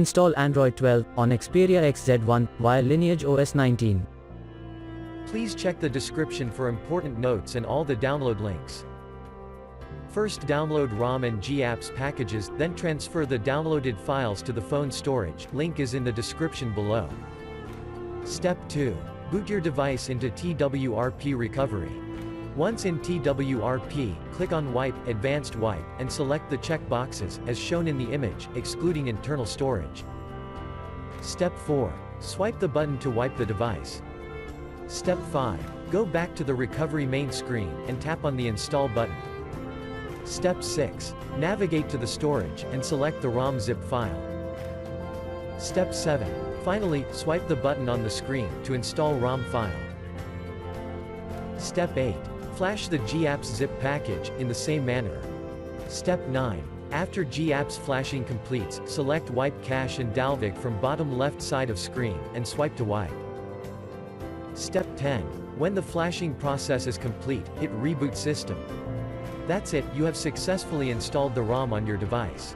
Install Android 12 on Xperia XZ1 via LineageOS 19. Please check the description for important notes and all the download links. First, download ROM and GApps packages, then transfer the downloaded files to the phone storage. Link is in the description below. Step 2. Boot your device into TWRP recovery. Once in TWRP, click on Wipe, Advanced Wipe, and select the check boxes, as shown in the image, excluding internal storage. Step 4. Swipe the button to wipe the device. Step 5. Go back to the recovery main screen, and tap on the Install button. Step 6. Navigate to the storage, and select the ROM zip file. Step 7. Finally, swipe the button on the screen, to install ROM file. Step 8. Flash the GApps zip package, in the same manner. Step 9. After GApps flashing completes, select Wipe Cache and Dalvik from bottom left side of screen, and swipe to wipe. Step 10. When the flashing process is complete, hit Reboot System. That's it, you have successfully installed the ROM on your device.